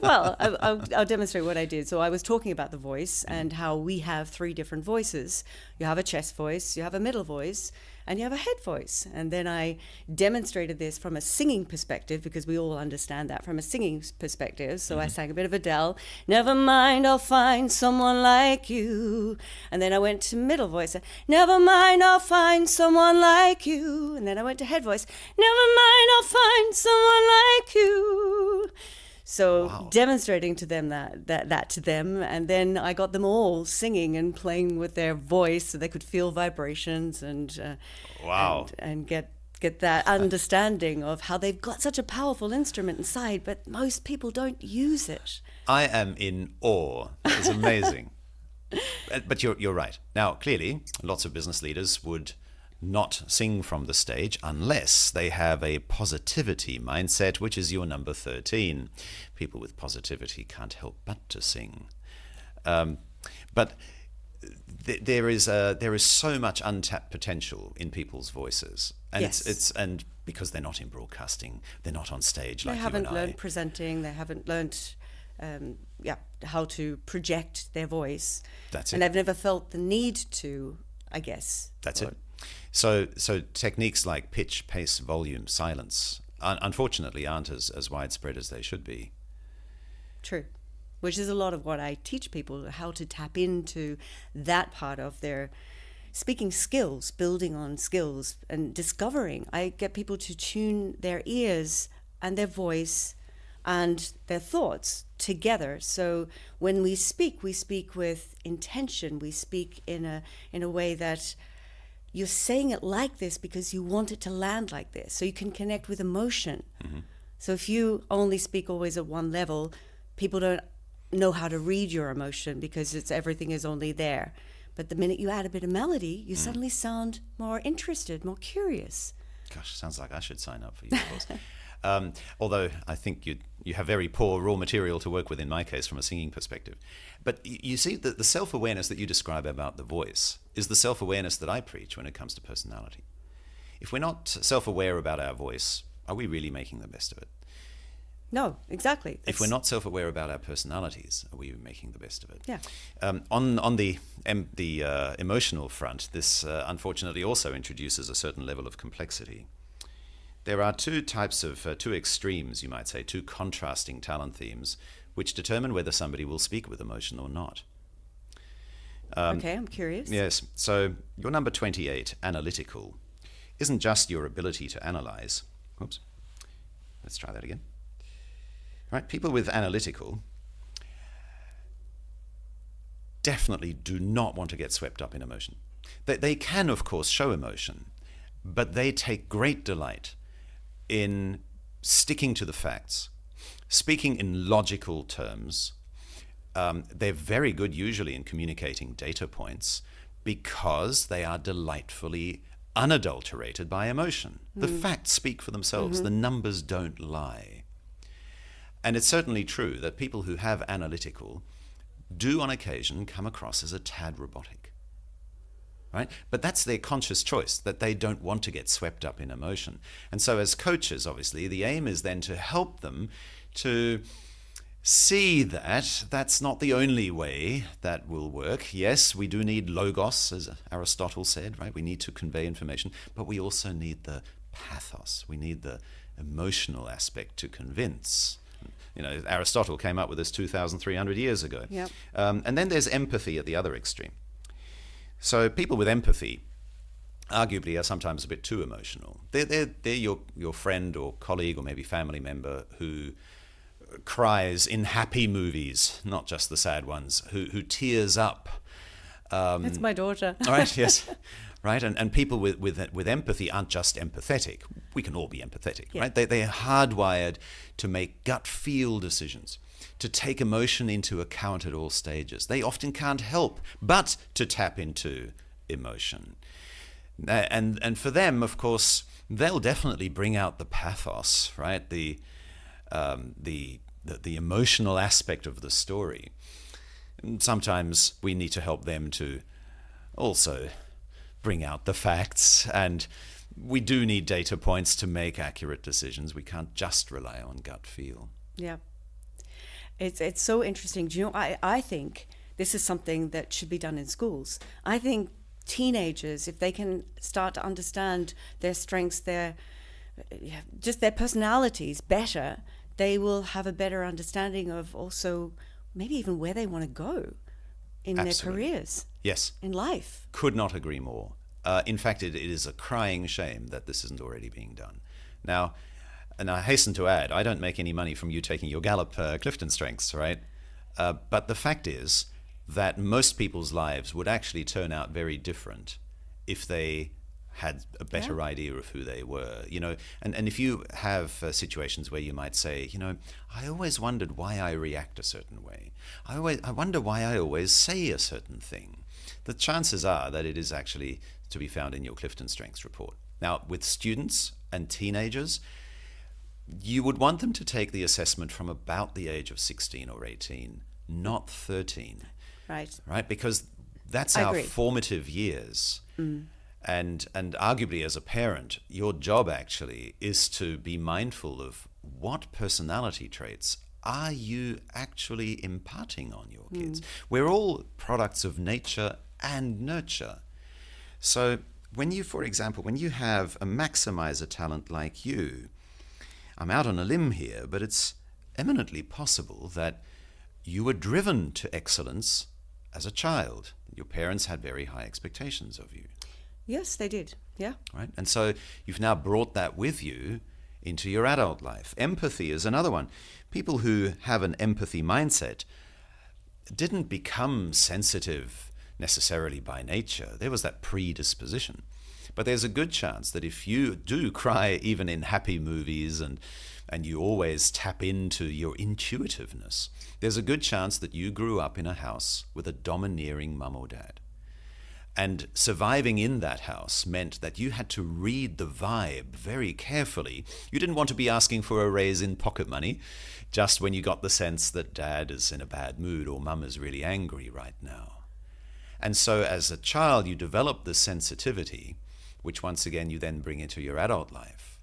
Well, I'll demonstrate what I did. So I was talking about the voice and how we have 3 different voices. You have a chest voice, you have a middle voice, and you have a head voice. And then I demonstrated this from a singing perspective, because we all understand that from a singing perspective. So I sang a bit of Adele, never mind, I'll find someone like you. And then I went to middle voice, never mind, I'll find someone like you. And then I went to head voice, never mind, I'll find someone like you. So demonstrating to them that to them, and then I got them all singing and playing with their voice so they could feel vibrations and get that understanding of how they've got such a powerful instrument inside, but most people don't use it. I am in awe. That is amazing. But you're right. Now, clearly, lots of business leaders would not sing from the stage unless they have a positivity mindset, which is your number 13. People with positivity can't help but to sing. But there is so much untapped potential in people's voices, and it's because they're not in broadcasting, they're not on stage like you and I. They haven't learned presenting. They haven't learned how to project their voice. That's it. And they've never felt the need to, I guess. That's it. So techniques like pitch, pace, volume, silence, unfortunately, aren't as widespread as they should be. True. which is a lot of what I teach people, how to tap into that part of their speaking skills, building on skills and discovering. I get people to tune their ears and their voice and their thoughts together. So when we speak with intention. We speak in a way that you're saying it like this because you want it to land like this. So you can connect with emotion. Mm-hmm. So if you only speak always at one level, people don't know how to read your emotion because everything is only there. But the minute you add a bit of melody, you suddenly sound more interested, more curious. Gosh, sounds like I should sign up for you, of course. Although I think you have very poor raw material to work with in my case from a singing perspective. But you see, the self-awareness that you describe about the voice is the self-awareness that I preach when it comes to personality. If we're not self-aware about our voice, are we really making the best of it? No, exactly. If we're not self-aware about our personalities, are we making the best of it? Yeah. On the emotional front, this unfortunately also introduces a certain level of complexity. There are two extremes, you might say, two contrasting talent themes, which determine whether somebody will speak with emotion or not. Okay, I'm curious. Yes. So your number 28, analytical, isn't just your ability to analyze. Oops. Let's try that again. Right, people with analytical definitely do not want to get swept up in emotion. They can, of course, show emotion, but they take great delight in sticking to the facts, speaking in logical terms. They're very good usually in communicating data points because they are delightfully unadulterated by emotion. The facts speak for themselves. The numbers don't lie. And it's certainly true that people who have analytical do on occasion come across as a tad robotic, right? But that's their conscious choice, that they don't want to get swept up in emotion. And so as coaches, obviously, the aim is then to help them to see that that's not the only way that will work. Yes, we do need logos, as Aristotle said, right? We need to convey information, but we also need the pathos. We need the emotional aspect to convince. You know, Aristotle came up with this 2,300 years ago. Yep. And then there's empathy at the other extreme. So people with empathy arguably are sometimes a bit too emotional. They're your friend or colleague or maybe family member who cries in happy movies, not just the sad ones, who tears up. It's my daughter. All right, yes. Right, and people with empathy aren't just empathetic. We can all be empathetic, Yeah. right? They're hardwired to make gut feel decisions, to take emotion into account at all stages. They often can't help but to tap into emotion. And for them, of course, they'll definitely bring out the pathos, right? The emotional aspect of the story. And sometimes we need to help them to also bring out the facts, and we do need data points to make accurate decisions. We can't just rely on gut feel. Yeah. It's so interesting. Do you know, I think this is something that should be done in schools. I think teenagers, if they can start to understand their strengths, just their personalities better, they will have a better understanding of also maybe even where they want to go in Absolutely. their careers. Yes. In life. Could not agree more. In fact, it is a crying shame that this isn't already being done. Now, and I hasten to add, I don't make any money from you taking your Gallup CliftonStrengths, right? But the fact is that most people's lives would actually turn out very different if they had a better idea of who they were, you know. And if you have situations where you might say, you know, I always wondered why I react a certain way. I wonder why I always say a certain thing. The chances are that it is actually to be found in your CliftonStrengths report. Now, with students and teenagers, you would want them to take the assessment from about the age of 16 or 18, not 13. Right. Right? Because that's I our agree. formative years. And arguably as a parent, your job actually is to be mindful of what personality traits are you actually imparting on your kids. We're all products of nature and nurture. So when you, for example, when you have a maximizer talent like you, I'm out on a limb here, but it's eminently possible that you were driven to excellence as a child. Your parents had very high expectations of you. Yes, they did. Yeah. Right? And so you've now brought that with you into your adult life. Empathy is another one. People who have an empathy mindset didn't become sensitive necessarily by nature. There was that predisposition. But there's a good chance that if you do cry even in happy movies and you always tap into your intuitiveness, there's a good chance that you grew up in a house with a domineering mum or dad. And surviving in that house meant that you had to read the vibe very carefully. You didn't want to be asking for a raise in pocket money just when you got the sense that dad is in a bad mood or mum is really angry right now. And so as a child, you develop this sensitivity, which once again you then bring into your adult life.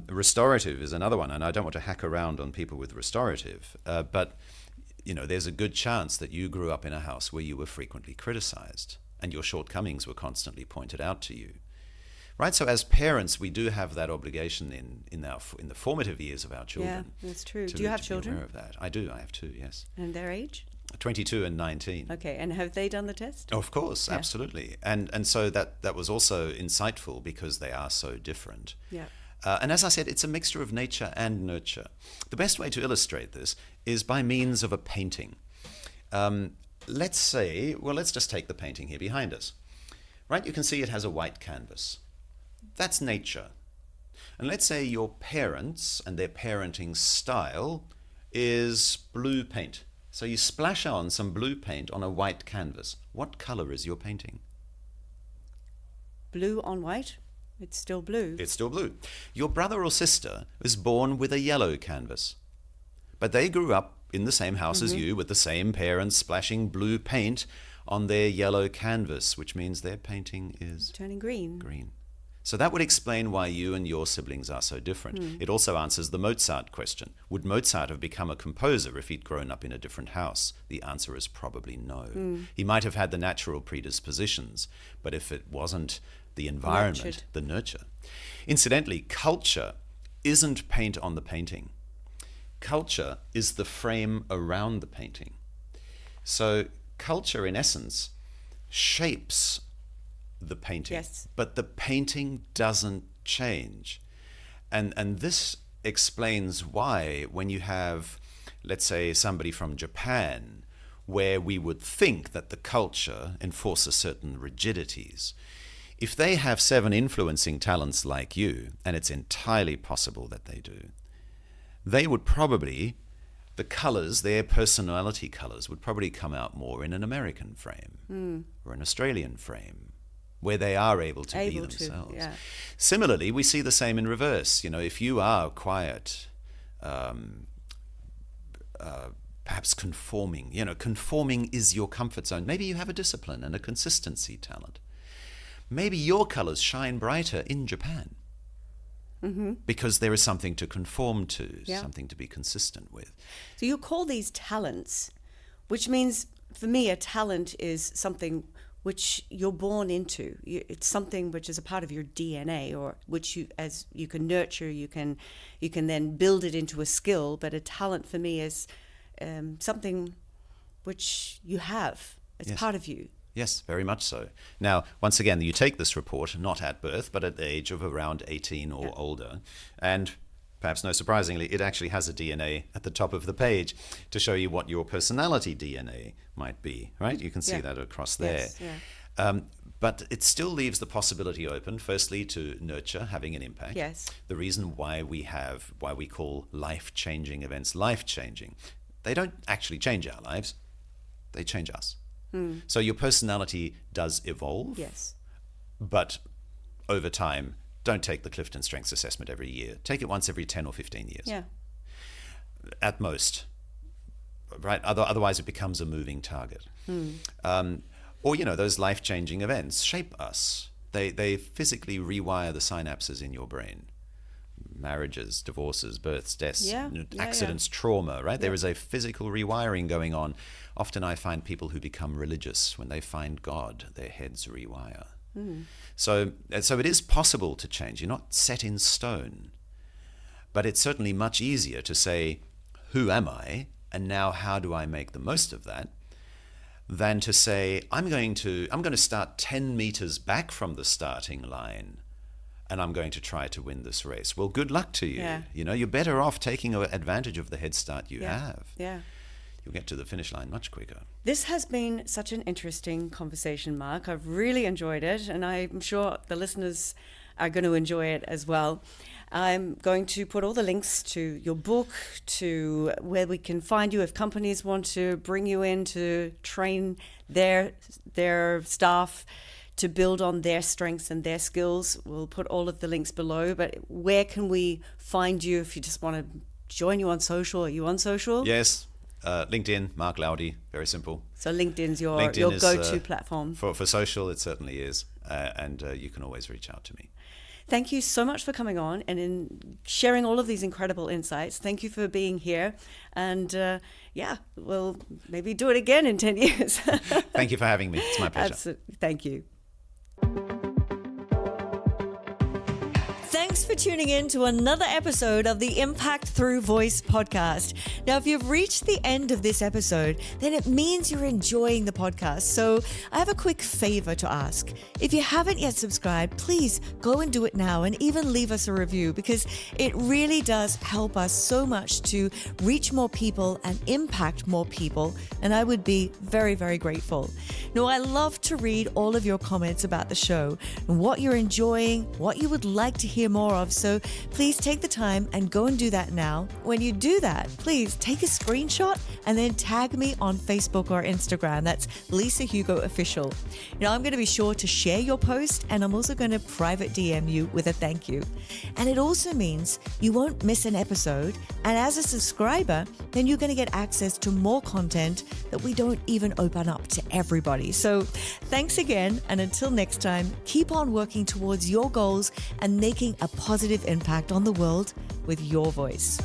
Restorative is another one, and I don't want to hack around on people with restorative, but there's a good chance that you grew up in a house where you were frequently criticized and your shortcomings were constantly pointed out to you. Right? So as parents, we do have that obligation in the formative years of our children. Yeah, that's true. Do you have children? Be aware of that. I do. I have two, yes. And their age? 22 and 19. Okay, and have they done the test? Of course, yeah. Absolutely. And so that was also insightful because they are so different. Yeah. And as I said, it's a mixture of nature and nurture. The best way to illustrate this is by means of a painting. Let's just take the painting here behind us. Right? You can see it has a white canvas. That's nature. And let's say your parents and their parenting style is blue paint. So you splash on some blue paint on a white canvas. What color is your painting? Blue on white? It's still blue. It's still blue. Your brother or sister is born with a yellow canvas. But they grew up in the same house as you with the same parents splashing blue paint on their yellow canvas, which means their painting is turning green. Green. So that would explain why you and your siblings are so different. It also answers the Mozart question. Would Mozart have become a composer if he'd grown up in a different house? The answer is probably no. He might have had the natural predispositions, but if it wasn't the environment, the nurture. Incidentally, culture isn't paint on the painting. Culture is the frame around the painting. So culture, in essence, shapes the painting, yes. But the painting doesn't change. And this explains why when you have, let's say, somebody from Japan, where we would think that the culture enforces certain rigidities, if they have 7 influencing talents like you, and it's entirely possible that they do, they would probably, the colors, their personality colors, would probably come out more in an American frame or an Australian frame, where they are able to be themselves. Yeah. Similarly, we see the same in reverse. If you are quiet, perhaps conforming, conforming is your comfort zone. Maybe you have a discipline and a consistency talent. Maybe your colors shine brighter in Japan because there is something to conform to, something to be consistent with. So you call these talents, which means, for me, a talent is something which you're born into. It's something which is a part of your DNA, or which you can nurture, you can then build it into a skill. But a talent for me is something which you have. It's part of you. Yes, very much so. Now, once again, you take this report not at birth, but at the age of around 18 or older, and perhaps no surprisingly, it actually has a DNA at the top of the page to show you what your personality DNA might be, right? You can see that across there. Yes, yeah. But it still leaves the possibility open, firstly, to nurture, having an impact. Yes. The reason why we call life-changing events life-changing. They don't actually change our lives. They change us. So your personality does evolve. Yes. But over time, don't take the CliftonStrengths assessment every year. Take it once every 10 or 15 years. Yeah. At most. Right? Otherwise, it becomes a moving target. Or, those life-changing events shape us. They physically rewire the synapses in your brain. Marriages, divorces, births, deaths, accidents, trauma, right? There is a physical rewiring going on. Often I find people who become religious, when they find God, their heads rewire. So it is possible to change. You're not set in stone. But it's certainly much easier to say, who am I, and now how do I make the most of that, than to say, I'm going to start 10 meters back from the starting line, and I'm going to try to win this race. Well, good luck to you. Yeah. You know, you're better off taking advantage of the head start you have. Yeah. You'll get to the finish line much quicker. This has been such an interesting conversation, Mark. I've really enjoyed it, and I'm sure the listeners are going to enjoy it as well. I'm going to put all the links to your book, to where we can find you if companies want to bring you in to train their staff to build on their strengths and their skills. We'll put all of the links below, but where can we find you if you just want to join you on social? Are you on social? Yes. LinkedIn, Mark Laudi, very simple. So LinkedIn's your LinkedIn is, go-to platform. For social, it certainly is. And you can always reach out to me. Thank you so much for coming on and in sharing all of these incredible insights. Thank you for being here. And we'll maybe do it again in 10 years. Thank you for having me. It's my pleasure. Absolutely. Thank you. Thanks for tuning in to another episode of the Impact Through Voice podcast. Now, if you've reached the end of this episode, then it means you're enjoying the podcast. So I have a quick favor to ask. If you haven't yet subscribed, please go and do it now and even leave us a review, because it really does help us so much to reach more people and impact more people. And I would be very, very grateful. Now, I love to read all of your comments about the show and what you're enjoying, what you would like to hear more of. So please take the time and go and do that now. When you do that, please take a screenshot and then tag me on Facebook or Instagram. That's Lisa Hugo Official. I'm going to be sure to share your post, and I'm also going to private DM you with a thank you. And it also means you won't miss an episode. And as a subscriber, then you're going to get access to more content that we don't even open up to everybody. So thanks again. And until next time, keep on working towards your goals and making a positive impact on the world with your voice.